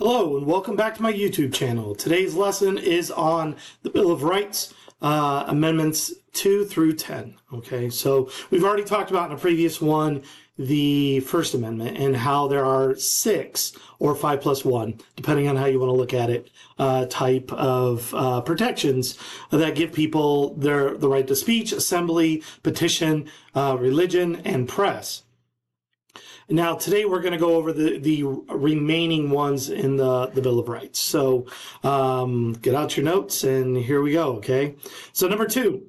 Hello and welcome back to my YouTube channel. Today's lesson is on the Bill of Rights, Amendments 2 through 10. Okay, so we've already talked about in a previous one the First Amendment and how there are 6 or 5 plus 1, depending on how you want to look at it, type of protections that give people the right to speech, assembly, petition, religion, and press. Now, today we're going to go over the remaining ones in the Bill of Rights. So get out your notes and here we go, okay? So number 2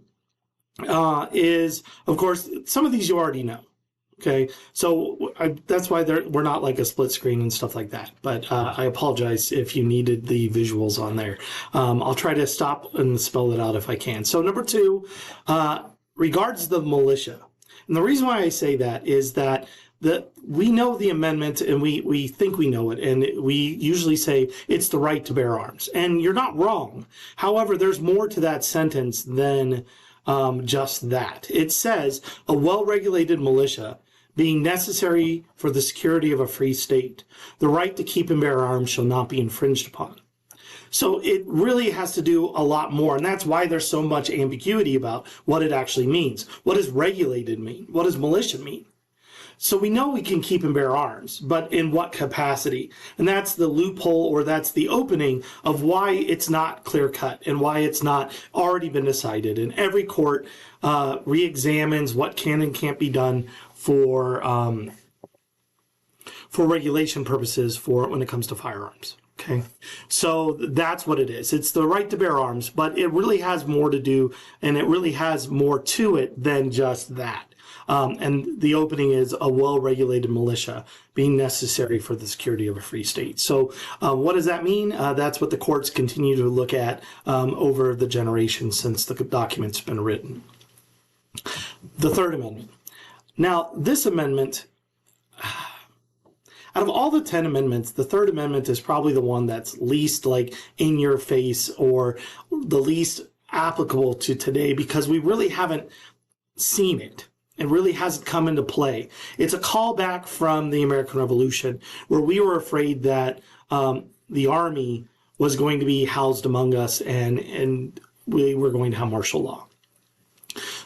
is, of course, some of these you already know, okay? So that's why we're not like a split screen and stuff like that. But I apologize if you needed the visuals on there. I'll try to stop and spell it out if I can. So number 2 regards the militia. And the reason why I say that is that we know the amendment and we think we know it, and we usually say it's the right to bear arms. And you're not wrong. However, there's more to that sentence than just that. It says a well-regulated militia being necessary for the security of a free state, the right to keep and bear arms shall not be infringed upon. So it really has to do a lot more, and that's why there's so much ambiguity about what it actually means. What does regulated mean? What does militia mean? So we know we can keep and bear arms, but in what capacity? And that's the loophole, or that's the opening of why it's not clear-cut and why it's not already been decided. And every court re-examines what can and can't be done for regulation purposes for when it comes to firearms. Okay, so that's what it is. It's the right to bear arms, but it really has more to do, and it really has more to it than just that. And the opening is a well-regulated militia being necessary for the security of a free state. So what does that mean? That's what the courts continue to look at over the generations since the document's been written. The Third Amendment. Now, this amendment, out of all the 10 amendments, the Third Amendment is probably the one that's least like in your face or the least applicable to today, because we really haven't seen it. It really hasn't come into play. It's a callback from the American Revolution, where we were afraid that the army was going to be housed among us and we were going to have martial law.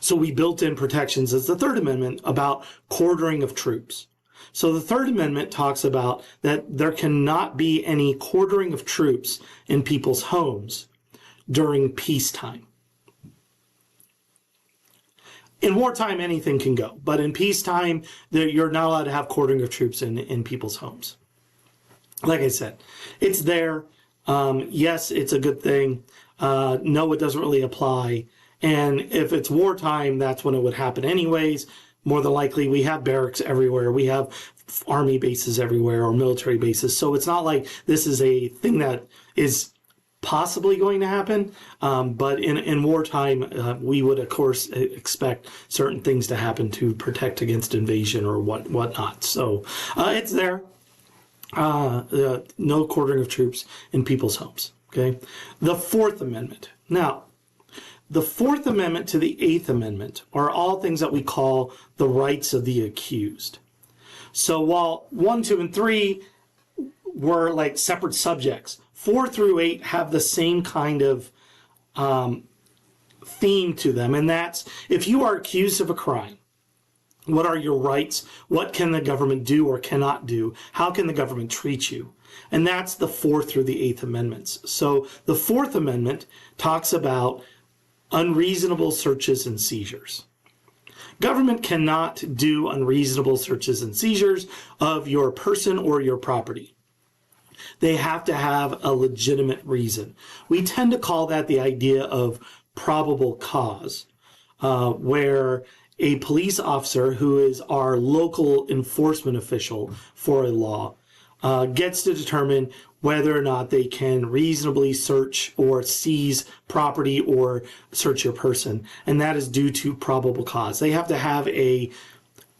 So we built in protections as the Third Amendment about quartering of troops. So the Third Amendment talks about that there cannot be any quartering of troops in people's homes during peacetime. In wartime, anything can go, but in peacetime, you're not allowed to have quartering of troops in people's homes. Like I said, it's there. Yes, it's a good thing. No, it doesn't really apply. And if it's wartime, that's when it would happen anyways. More than likely, we have barracks everywhere. We have army bases everywhere, or military bases. So it's not like this is a thing that is possibly going to happen, but in wartime, we would, of course, expect certain things to happen to protect against invasion or whatnot. So it's there. No quartering of troops in people's homes. Okay. The Fourth Amendment. Now, the Fourth Amendment to the Eighth Amendment are all things that we call the rights of the accused. So while 1, 2, and 3 were like separate subjects, 4 through 8 have the same kind of theme to them, and that's if you are accused of a crime, what are your rights? What can the government do or cannot do? How can the government treat you? And that's the 4th through the 8th Amendments. So the Fourth Amendment talks about unreasonable searches and seizures. Government cannot do unreasonable searches and seizures of your person or your property. They have to have a legitimate reason. We tend to call that the idea of probable cause, where a police officer who is our local enforcement official for a law gets to determine whether or not they can reasonably search or seize property or search your person. And that is due to probable cause. They have to have a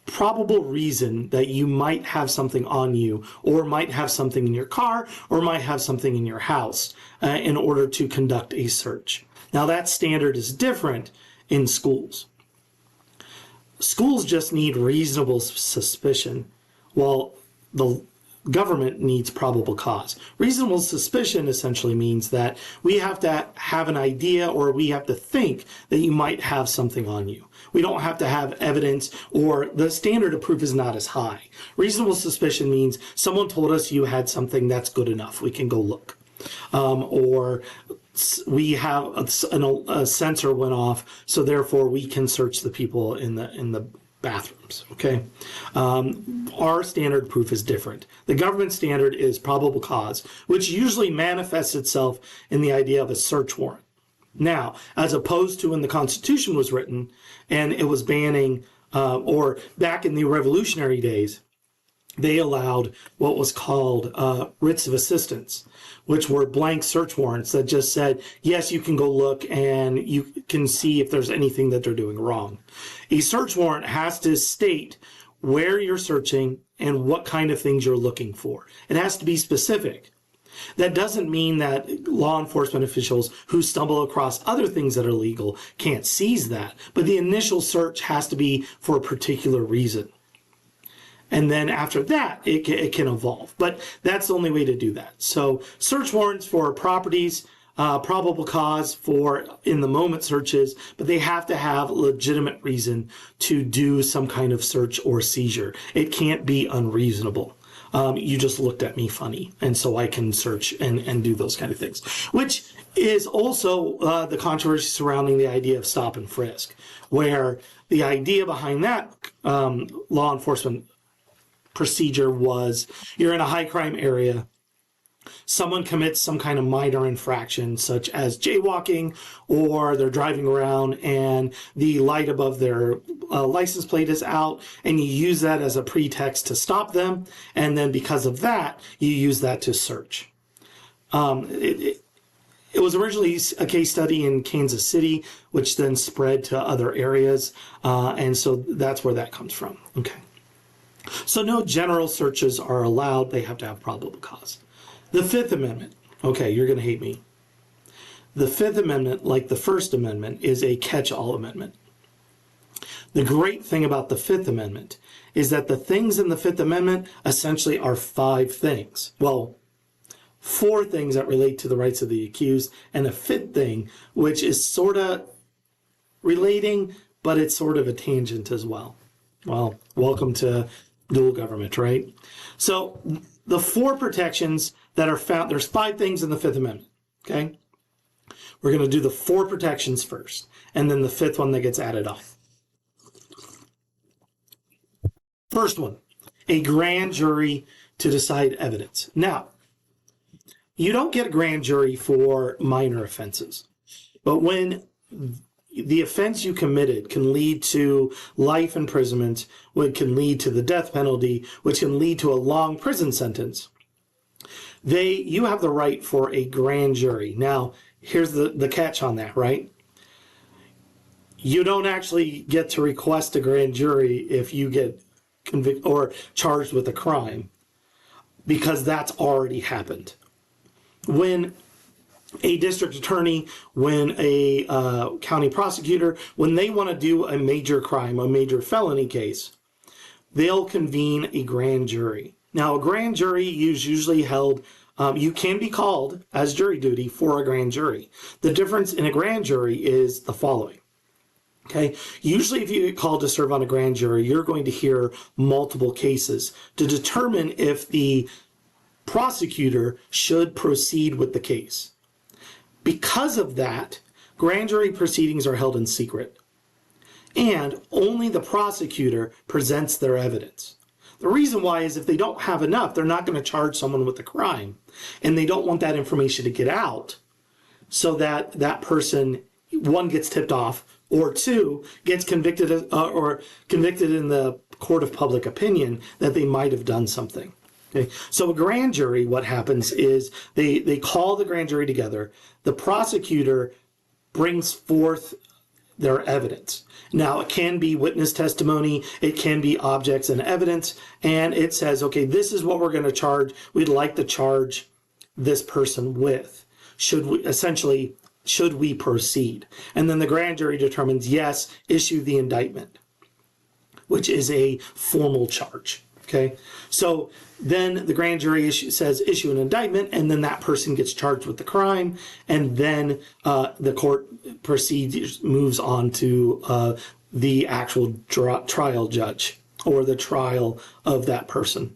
probable reason that you might have something on you, or might have something in your car, or might have something in your house in order to conduct a search. Now that standard is different in schools. Schools just need reasonable suspicion, while the government needs probable cause. Reasonable suspicion essentially means that we have to have an idea, or we have to think that you might have something on you. We don't have to have evidence, or the standard of proof is not as high. Reasonable suspicion means someone told us you had something, that's good enough. We can go look. Or we have a sensor went off, so therefore we can search the people in the bathrooms. Okay, our standard proof is different. The government standard is probable cause, which usually manifests itself in the idea of a search warrant. Now, as opposed to when the Constitution was written and it was banning, or back in the Revolutionary days, they allowed what was called writs of assistance, which were blank search warrants that just said, yes, you can go look and you can see if there's anything that they're doing wrong. A search warrant has to state where you're searching and what kind of things you're looking for. It has to be specific. That doesn't mean that law enforcement officials who stumble across other things that are legal can't seize that, but the initial search has to be for a particular reason. And then after that, it can evolve. But that's the only way to do that. So search warrants for properties, probable cause for in the moment searches, but they have to have legitimate reason to do some kind of search or seizure. It can't be unreasonable. You just looked at me funny, and so I can search and do those kind of things, which is also the controversy surrounding the idea of stop and frisk, where the idea behind that law enforcement procedure was you're in a high crime area, someone commits some kind of minor infraction such as jaywalking, or they're driving around and the light above their license plate is out, and you use that as a pretext to stop them, and then because of that you use that to search. It was originally a case study in Kansas City, which then spread to other areas, and so that's where that comes from. Okay. So no general searches are allowed. They have to have probable cause. The Fifth Amendment. Okay, you're going to hate me. The Fifth Amendment, like the First Amendment, is a catch-all amendment. The great thing about the Fifth Amendment is that the things in the Fifth Amendment essentially are 5 things. Well, 4 things that relate to the rights of the accused, and a 5th thing, which is sort of relating, but it's sort of a tangent as well. Well, welcome to dual government, right? So the 4 protections that are found, there's 5 things in the Fifth Amendment, okay? We're going to do the 4 protections first, and then the 5th one that gets added on. First one, a grand jury to decide evidence. Now, you don't get a grand jury for minor offenses, but when the offense you committed can lead to life imprisonment, which can lead to the death penalty, which can lead to a long prison sentence, you have the right for a grand jury. Now, here's the catch on that, right? You don't actually get to request a grand jury if you get convicted or charged with a crime, because that's already happened. When a district attorney, when a county prosecutor, when they want to do a major crime, a major felony case, they'll convene a grand jury. Now, a grand jury is usually held, you can be called as jury duty for a grand jury. The difference in a grand jury is the following. Okay, usually if you get called to serve on a grand jury, you're going to hear multiple cases to determine if the prosecutor should proceed with the case. Because of that, grand jury proceedings are held in secret, and only the prosecutor presents their evidence. The reason why is if they don't have enough, they're not going to charge someone with a crime, and they don't want that information to get out so that that person, 1, gets tipped off, or 2, gets convicted or convicted in the court of public opinion that they might have done something. Okay. So a grand jury, what happens is they call the grand jury together. The prosecutor brings forth their evidence. Now, it can be witness testimony, it can be objects and evidence, and it says, okay, this is what we're going to charge. We'd like to charge this person with. Should we proceed? And then the grand jury determines, yes, issue the indictment, which is a formal charge. Okay, so then the grand jury says issue an indictment, and then that person gets charged with the crime, and then the court moves on to the actual trial judge or the trial of that person.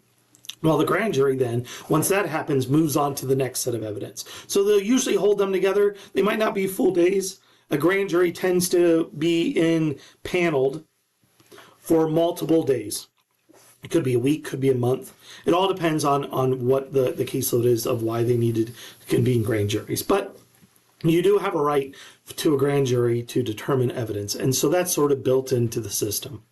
Well, the grand jury then, once that happens, moves on to the next set of evidence. So they'll usually hold them together. They might not be full days. A grand jury tends to be paneled for multiple days. It could be a week, could be a month. It all depends on what the caseload is of why they needed to convene grand juries. But you do have a right to a grand jury to determine evidence. And so that's sort of built into the system.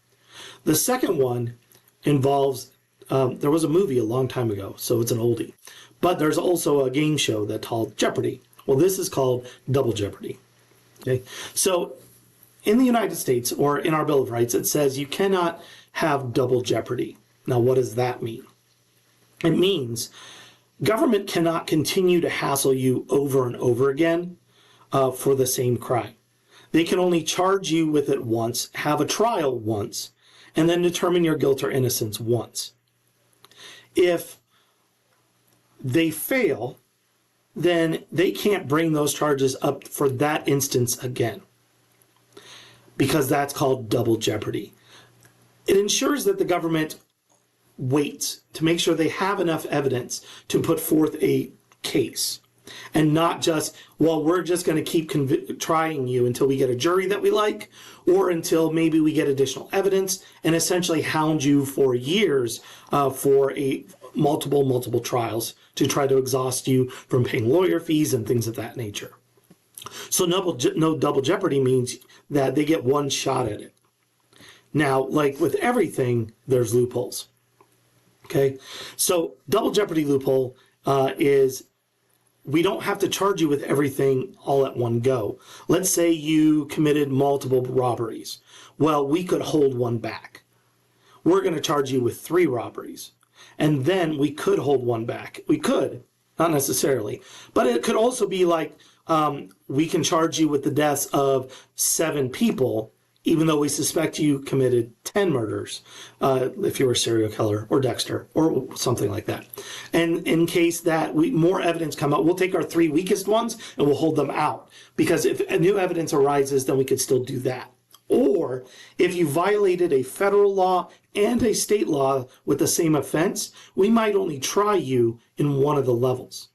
The second one involves, there was a movie a long time ago, so it's an oldie. But there's also a game show that's called Jeopardy! Well, this is called Double Jeopardy! Okay, so in the United States, or in our Bill of Rights, it says you cannot have double jeopardy. Now, what does that mean? It means government cannot continue to hassle you over and over again for the same crime. They can only charge you with it once, have a trial once, and then determine your guilt or innocence once. If they fail, then they can't bring those charges up for that instance again, because that's called double jeopardy. It ensures that the government waits to make sure they have enough evidence to put forth a case, and not just, well, we're just going to keep trying you until we get a jury that we like, or until maybe we get additional evidence, and essentially hound you for years for multiple trials to try to exhaust you from paying lawyer fees and things of that nature. So no double jeopardy means that they get one shot at it. Now, like with everything, there's loopholes. Okay, so double jeopardy loophole is we don't have to charge you with everything all at one go. Let's say you committed multiple robberies. Well, we could hold one back. We're going to charge you with 3 robberies. And then we could hold one back. We could, not necessarily. But it could also be like we can charge you with the deaths of 7 people, even though we suspect you committed 10 murders, if you were a serial killer or Dexter or something like that. And in case that more evidence come out, we'll take our 3 weakest ones and we'll hold them out. Because if new evidence arises, then we could still do that. Or if you violated a federal law and a state law with the same offense, we might only try you in one of the levels,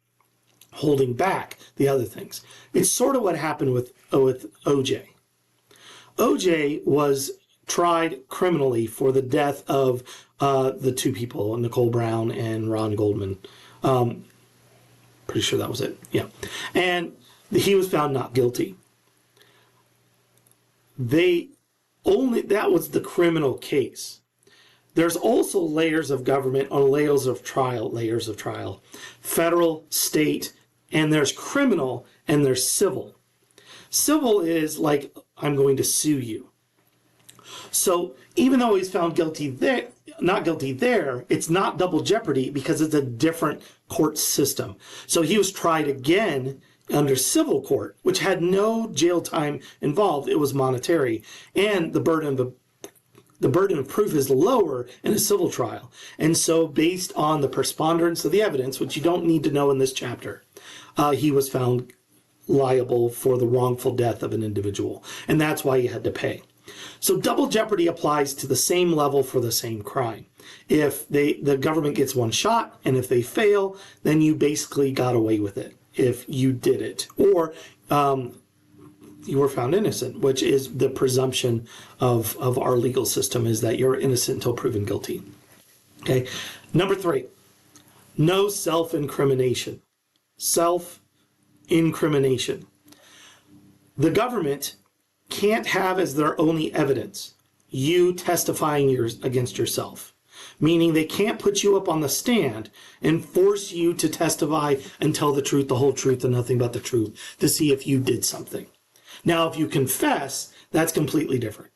holding back the other things. It's sort of what happened with OJ. OJ was tried criminally for the death of the 2 people, Nicole Brown and Ron Goldman. Pretty sure that was it. Yeah. And he was found not guilty. That was the criminal case. There's also layers of government on layers of trial, federal, state, and there's criminal and there's civil. Civil is like, I'm going to sue you. So even though he's found guilty there, not guilty there, it's not double jeopardy because it's a different court system. So he was tried again under civil court, which had no jail time involved. It was monetary, and the burden of proof is lower in a civil trial. And so based on the preponderance of the evidence, which you don't need to know in this chapter, he was found liable for the wrongful death of an individual, and that's why he had to pay. So double jeopardy applies to the same level for the same crime. If the government gets one shot, and if they fail, then you basically got away with it if you did it, or you were found innocent, which is the presumption of our legal system, is that you're innocent until proven guilty. Okay. Number 3, no self-incrimination. Self-incrimination. The government can't have as their only evidence you testifying against yourself. Meaning they can't put you up on the stand and force you to testify and tell the truth, the whole truth, and nothing but the truth to see if you did something. Now, if you confess, that's completely different.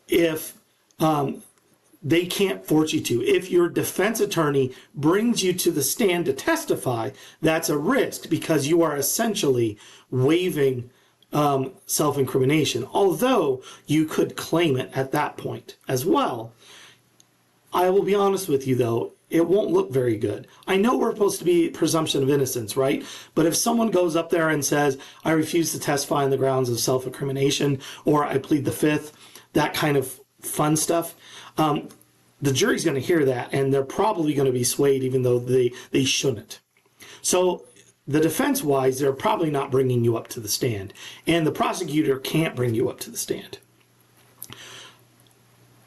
If they can't force you to. If your defense attorney brings you to the stand to testify, that's a risk because you are essentially waiving self-incrimination, although you could claim it at that point as well. I will be honest with you though, it won't look very good. I know we're supposed to be presumption of innocence, right? But if someone goes up there and says, I refuse to testify on the grounds of self-incrimination, or I plead the fifth, that kind of fun stuff, the jury's going to hear that, and they're probably going to be swayed, even though they shouldn't. So the defense-wise, they're probably not bringing you up to the stand, and the prosecutor can't bring you up to the stand.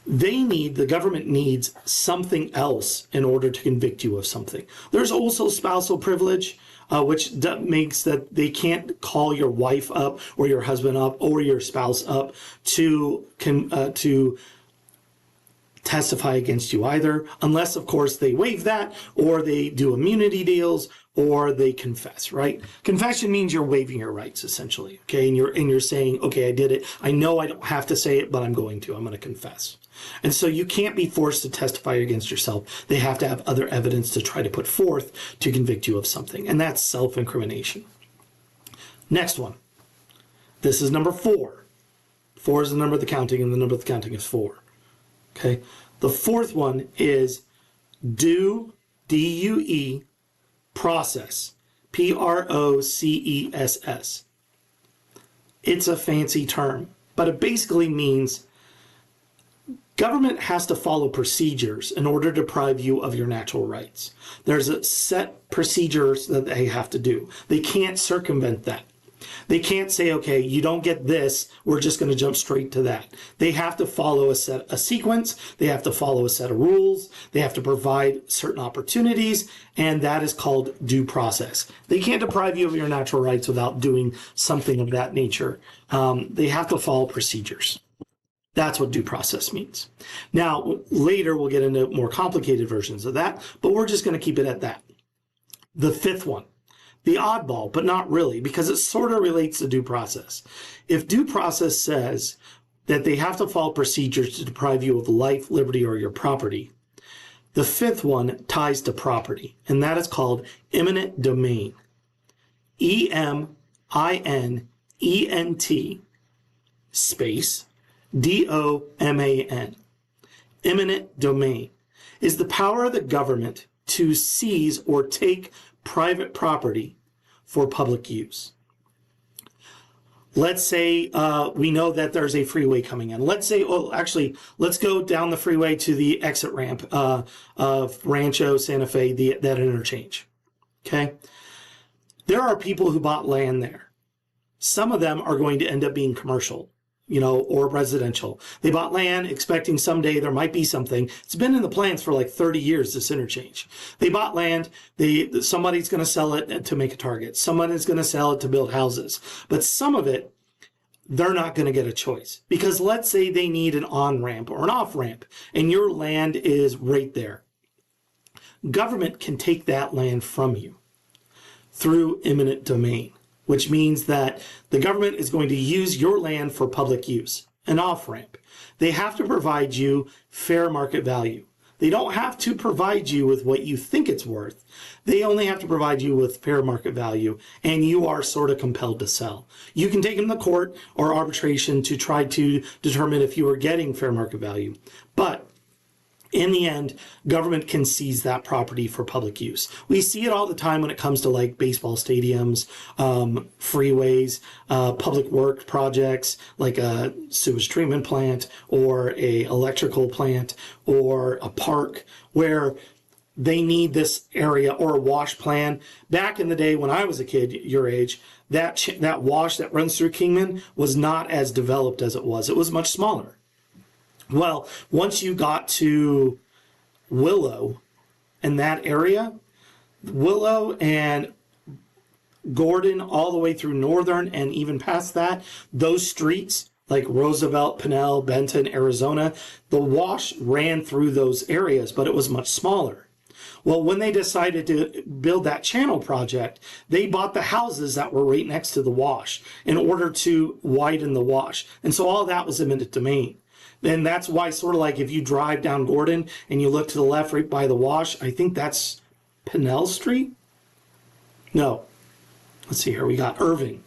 The government needs something else in order to convict you of something. There's also spousal privilege, which makes that they can't call your wife up or your husband up or your spouse up to testify against you either, unless of course they waive that, or they do immunity deals, or they confess, right? Confession means you're waiving your rights essentially, okay? And you're saying, okay, I did it. I know I don't have to say it, but I'm going to confess. And so you can't be forced to testify against yourself. They have to have other evidence to try to put forth to convict you of something, and that's self-incrimination. Next one. This is number 4. 4 is the number of the counting, and the number of the counting is 4. Okay, the fourth one is due, D-U-E, process, P-R-O-C-E-S-S. It's a fancy term, but it basically means government has to follow procedures in order to deprive you of your natural rights. There's a set procedures that they have to do. They can't circumvent that. They can't say, okay, you don't get this, we're just going to jump straight to that. They have to follow a sequence, they have to follow a set of rules, they have to provide certain opportunities, and that is called due process. They can't deprive you of your natural rights without doing something of that nature. They have to follow procedures. That's what due process means. Now, later we'll get into more complicated versions of that, but we're just going to keep it at that. The fifth one. The oddball, but not really, because it sort of relates to due process. If due process says that they have to follow procedures to deprive you of life, liberty, or your property, the fifth one ties to property, and that is called eminent domain. E-M-I-N-E-N-T space D-O-M-A-N. Eminent domain is the power of the government to seize or take private property for public use. Let's say we know that there's a freeway coming in. Let's say, let's go down the freeway to the exit ramp of Rancho Santa Fe, that interchange. Okay? There are people who bought land there. Some of them are going to end up being commercial, or residential. They bought land expecting someday there might be something. It's been in the plans for like 30 years, this interchange. They bought land, somebody's going to sell it to make a Target. Somebody's going to sell it to build houses. But some of it, they're not going to get a choice. Because let's say they need an on-ramp or an off-ramp, and your land is right there. Government can take that land from you through eminent domain, which means that the government is going to use your land for public use, an off-ramp. They have to provide you fair market value. They don't have to provide you with what you think it's worth. They only have to provide you with fair market value, and you are sort of compelled to sell. You can take them to court or arbitration to try to determine if you are getting fair market value. But in the end, government can seize that property for public use. We see it all the time when it comes to like baseball stadiums, freeways, public work projects like a sewage treatment plant or a electrical plant or a park where they need this area, or a wash plan. Back in the day when I was a kid, your age, that wash that runs through Kingman was not as developed as it was. It was much smaller. Well, once you got to Willow and that area, Willow and Gordon all the way through Northern and even past that, those streets like Roosevelt, Pinell, Benton, Arizona, the wash ran through those areas, but it was much smaller. Well, when they decided to build that channel project, they bought the houses that were right next to the wash in order to widen the wash. And so all that was eminent domain. And that's why, sort of like if you drive down Gordon and you look to the left right by the wash, I think that's Pinell Street? No. Let's see here. We got Irving.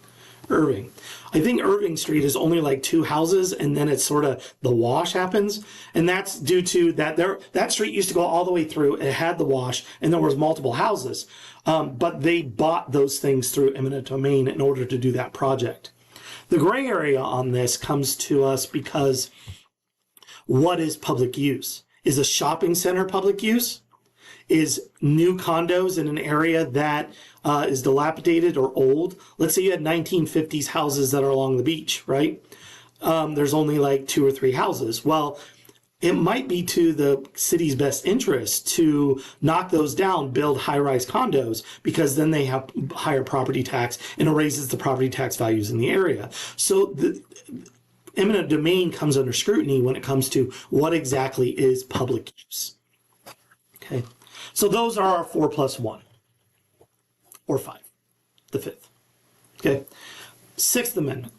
Irving. I think Irving Street is only like 2 houses, and then it's sort of the wash happens, and that's due to that street used to go all the way through. It had the wash, and there was multiple houses, but they bought those things through eminent domain in order to do that project. The gray area on this comes to us because what is public use? Is a shopping center public use? Is new condos in an area that is dilapidated or old? Let's say you had 1950s houses that are along the beach, right? There's only like 2 or 3 houses. Well, it might be to the city's best interest to knock those down, build high-rise condos, because then they have higher property tax and it raises the property tax values in the area. So the eminent domain comes under scrutiny when it comes to what exactly is public use. Okay. So those are our 4 plus 1, or 5, the 5th. Okay. 6th Amendment.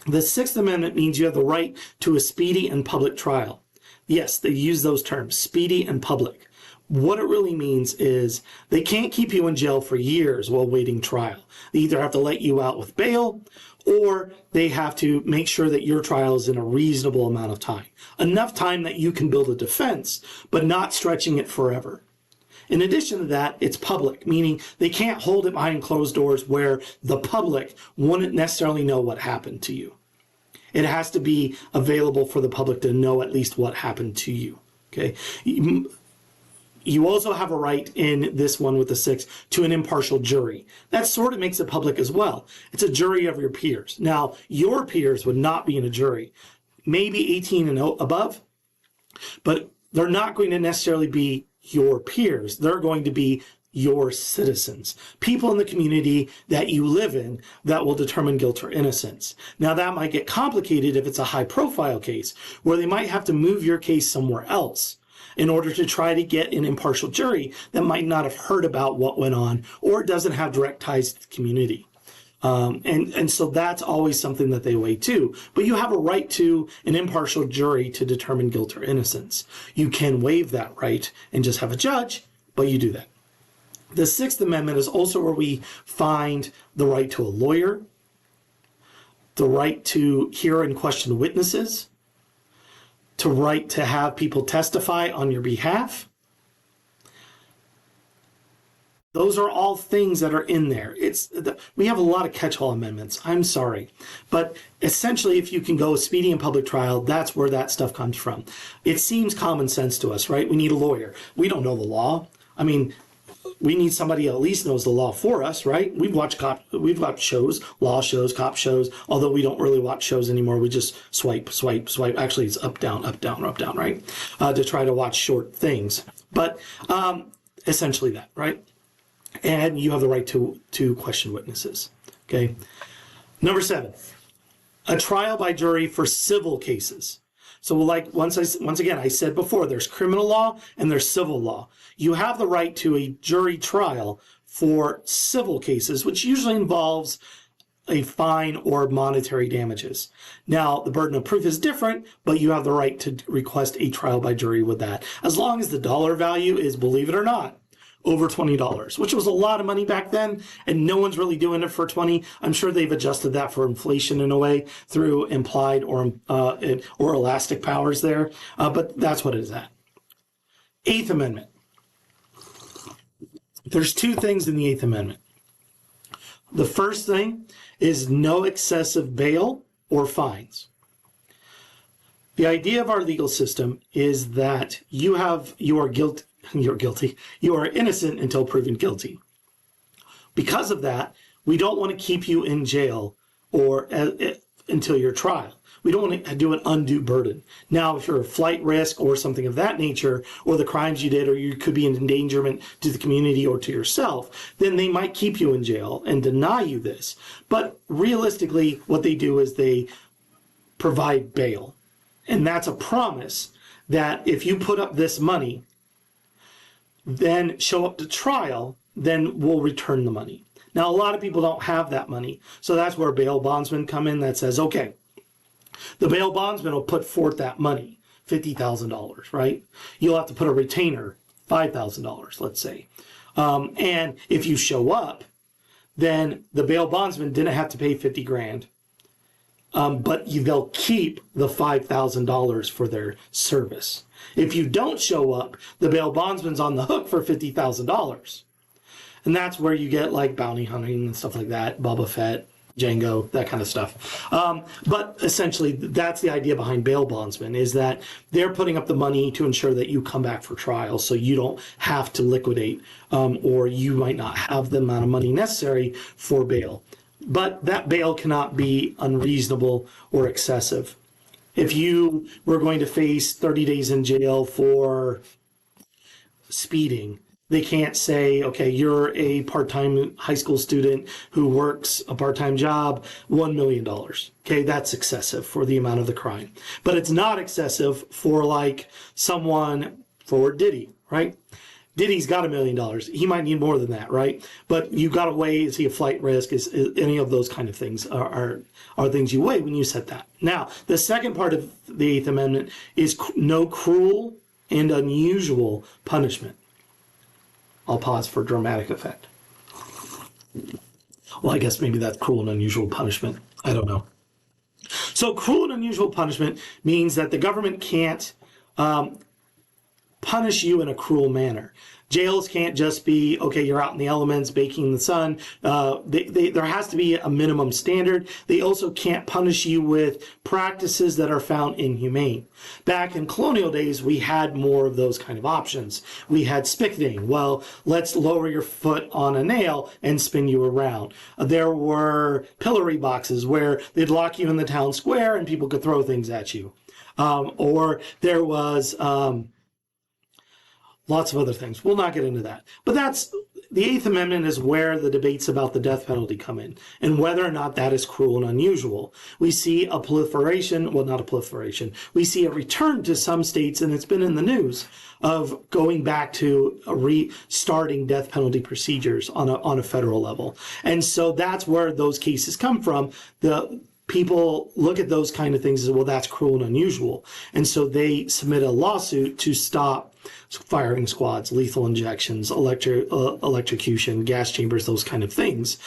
The 6th Amendment means you have the right to a speedy and public trial. Yes, they use those terms, speedy and public. What it really means is they can't keep you in jail for years while waiting trial. They either have to let you out with bail, or they have to make sure that your trial is in a reasonable amount of time. Enough time that you can build a defense, but not stretching it forever. In addition to that, it's public, meaning they can't hold it behind closed doors where the public wouldn't necessarily know what happened to you. It has to be available for the public to know at least what happened to you. Okay. You also have a right in this one with the 6 to an impartial jury. That sort of makes it public as well. It's a jury of your peers. Now, your peers would not be in a jury, maybe 18 and above, but they're not going to necessarily be your peers. They're going to be your citizens, people in the community that you live in that will determine guilt or innocence. Now, that might get complicated if it's a high profile case where they might have to move your case somewhere else in order to try to get an impartial jury that might not have heard about what went on or doesn't have direct ties to the community. And so that's always something that they weigh too. But you have a right to an impartial jury to determine guilt or innocence. You can waive that right and just have a judge, but you do that. The 6th Amendment is also where we find the right to a lawyer, the right to hear and question witnesses, to right to have people testify on your behalf. Those are all things that are in there. We have a lot of catch-all amendments. I'm sorry. But essentially, if you can go a speedy and public trial, that's where that stuff comes from. It seems common sense to us, right? We need a lawyer. We don't know the law. I mean, we need somebody who at least knows the law for us, right? We've watched shows, law shows, cop shows, although we don't really watch shows anymore. We just swipe. Actually, it's up, down, right? To try to watch short things. But essentially that, right? And you have the right to question witnesses. Okay. Number 7, a trial by jury for civil cases. So like once again, I said before, there's criminal law and there's civil law. You have the right to a jury trial for civil cases, which usually involves a fine or monetary damages. Now, the burden of proof is different, but you have the right to request a trial by jury with that, as long as the dollar value is, believe it or not, over $20, which was a lot of money back then, and no one's really doing it for 20. I'm sure they've adjusted that for inflation in a way through implied or elastic powers there, but that's what it is at. 8th Amendment. There's 2 things in the 8th Amendment. The first thing is no excessive bail or fines. The idea of our legal system is that you are guilty. You are innocent until proven guilty. Because of that, we don't want to keep you in jail or until your trial. We don't want to do an undue burden. Now, if you're a flight risk or something of that nature, or the crimes you did, or you could be an endangerment to the community or to yourself, then they might keep you in jail and deny you this. But realistically, what they do is they provide bail. And that's a promise that if you put up this money, then show up to trial, then we'll return the money. Now, a lot of people don't have that money. So that's where bail bondsmen come in that says, okay, the bail bondsman will put forth that money, $50,000, right? You'll have to put a retainer, $5,000, let's say. And if you show up, then the bail bondsman didn't have to pay 50 grand. But they'll keep the $5,000 for their service. If you don't show up, the bail bondsman's on the hook for $50,000. And that's where you get like bounty hunting and stuff like that, Boba Fett, Django, that kind of stuff. But essentially, that's the idea behind bail bondsmen, is that they're putting up the money to ensure that you come back for trial, so you don't have to liquidate, or you might not have the amount of money necessary for bail. But that bail cannot be unreasonable or excessive. If you were going to face 30 days in jail for speeding, they can't say, okay, you're a part-time high school student who works a part-time job, $1 million. Okay, that's excessive for the amount of the crime. But it's not excessive for like someone, for Diddy, right? Diddy's got $1 million. He might need more than that, right? But you got to weigh, is he a flight risk? Is any of those kind of things are things you weigh when you set that. Now, the second part of the Eighth Amendment is no cruel and unusual punishment. I'll pause for dramatic effect. Well, I guess maybe that's cruel and unusual punishment. I don't know. So cruel and unusual punishment means that the government can't punish you in a cruel manner. Jails can't just be, okay, you're out in the elements, baking in the sun. There has to be a minimum standard. They also can't punish you with practices that are found inhumane. Back in colonial days, we had more of those kind of options. We had spicketing. Well, let's lower your foot on a nail and spin you around. There were pillory boxes where they'd lock you in the town square and people could throw things at you. Or there was lots of other things. We'll not get into that. But that's the Eighth Amendment is where the debates about the death penalty come in, and whether or not that is cruel and unusual. We see a proliferation, well, not a proliferation, we see a return to some states, and it's been in the news, of going back to restarting death penalty procedures on a federal level. And so that's where those cases come from. The people look at those kind of things as, well, that's cruel and unusual. And so they submit a lawsuit to stop firing squads, lethal injections, electrocution, gas chambers, those kind of things,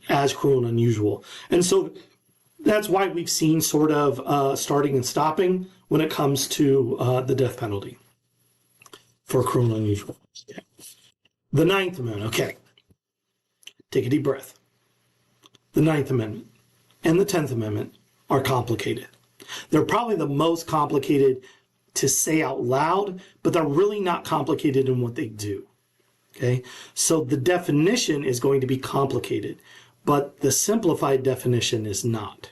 as cruel and unusual. And so that's why we've seen sort of starting and stopping when it comes to the death penalty for cruel and unusual. Okay. The Ninth Amendment, okay. Take a deep breath. The Ninth Amendment and the 10th Amendment are complicated. They're probably the most complicated to say out loud, but they're really not complicated in what they do. Okay, so the definition is going to be complicated, but the simplified definition is not.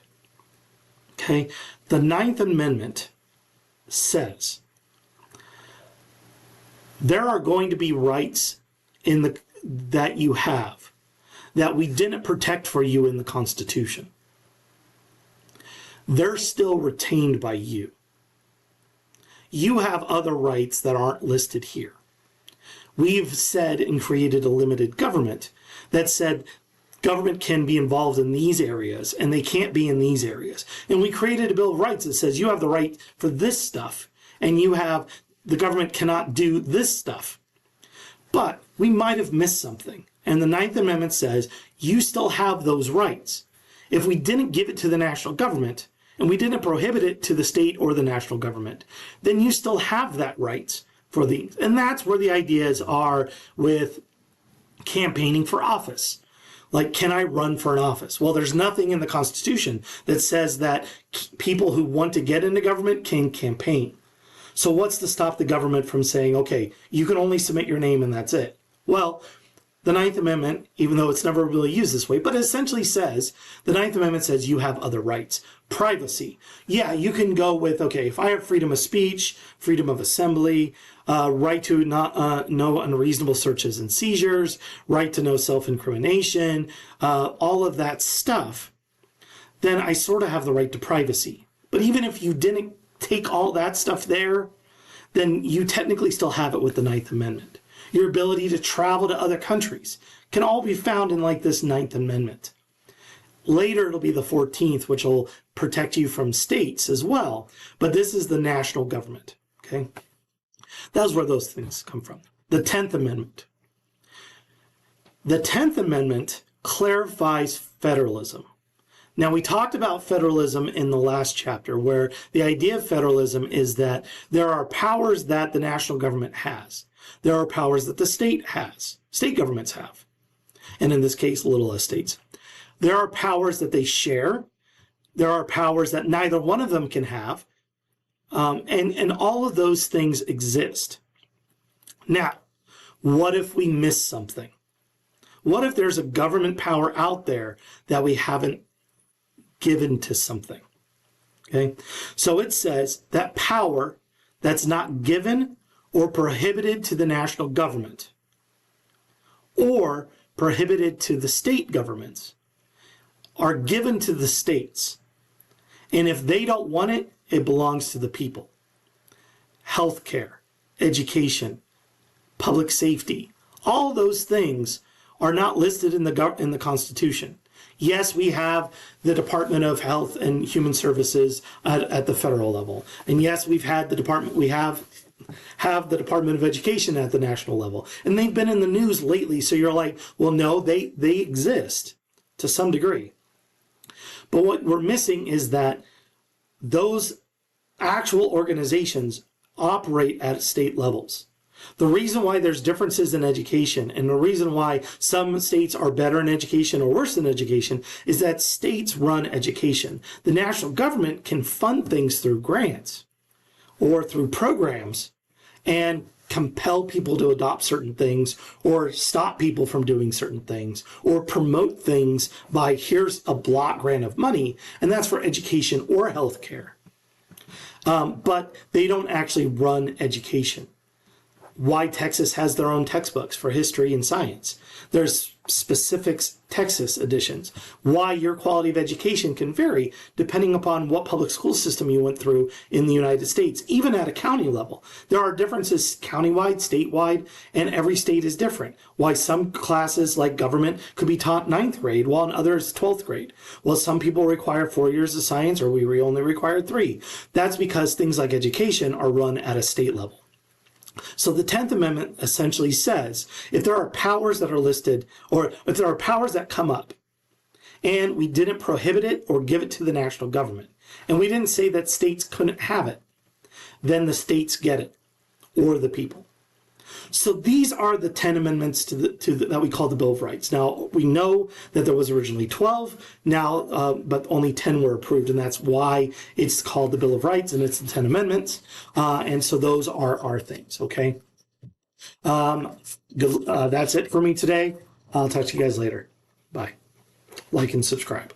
Okay, the Ninth Amendment says there are going to be rights that you have that we didn't protect for you in the Constitution. They're still retained by you. You have other rights that aren't listed here. We've said and created a limited government that said government can be involved in these areas and they can't be in these areas. And we created a Bill of Rights that says you have the right for this stuff and the government cannot do this stuff. But we might have missed something. And the Ninth Amendment says you still have those rights. If we didn't give it to the national government, and we didn't prohibit it to the state or the national government, then you still have that right for these. And that's where the ideas are with campaigning for office. Like, can I run for an office? Well, there's nothing in the Constitution that says that people who want to get into government can campaign. So what's to stop the government from saying, okay, you can only submit your name and that's it? Well, the Ninth Amendment, even though it's never really used this way, but it essentially says, the Ninth Amendment says you have other rights. Privacy. Yeah, you can go with, okay, if I have freedom of speech, freedom of assembly, right to not no unreasonable searches and seizures, right to no self-incrimination, all of that stuff, then I sort of have the right to privacy. But even if you didn't take all that stuff there, then you technically still have it with the Ninth Amendment. Your ability to travel to other countries can all be found in like this Ninth Amendment. Later, it'll be the 14th, which will protect you from states as well. But this is the national government, okay? That's where those things come from. The 10th Amendment. The 10th Amendment clarifies federalism. Now, we talked about federalism in the last chapter, where the idea of federalism is that there are powers that the national government has. There are powers that the state has, state governments have, and in this case, little s states. There are powers that they share. There are powers that neither one of them can have, and all of those things exist. Now, what if we miss something? What if there's a government power out there that we haven't given to something? Okay, so it says that power that's not given or prohibited to the national government or prohibited to the state governments are given to the states. And if they don't want it, it belongs to the people. Healthcare, education, public safety, all those things are not listed in the Constitution. Yes, we have the Department of Health and Human Services at the federal level. And yes, we have the Department of Education at the national level. And they've been in the news lately, so you're like, well, no, they exist to some degree. But what we're missing is that those actual organizations operate at state levels. The reason why there's differences in education and the reason why some states are better in education or worse in education is that states run education. The national government can fund things through grants or through programs and compel people to adopt certain things or stop people from doing certain things or promote things by here's a block grant of money, and that's for education or healthcare. But they don't actually run education. Why Texas has their own textbooks for history and science. There's specific Texas editions. Why your quality of education can vary depending upon what public school system you went through in the United States, even at a county level. There are differences countywide, statewide, and every state is different. Why some classes like government could be taught 9th grade while in others 12th grade. Well, some people require 4 years of science or we only require 3. That's because things like education are run at a state level. So the 10th Amendment essentially says if there are powers that are listed or if there are powers that come up and we didn't prohibit it or give it to the national government and we didn't say that states couldn't have it, then the states get it or the people. So these are the 10 amendments that we call the Bill of Rights. Now, we know that there was originally 12, now, but only 10 were approved, and that's why it's called the Bill of Rights, and it's the 10 amendments. And so those are our things, okay? That's it for me today. I'll talk to you guys later. Bye. Like and subscribe.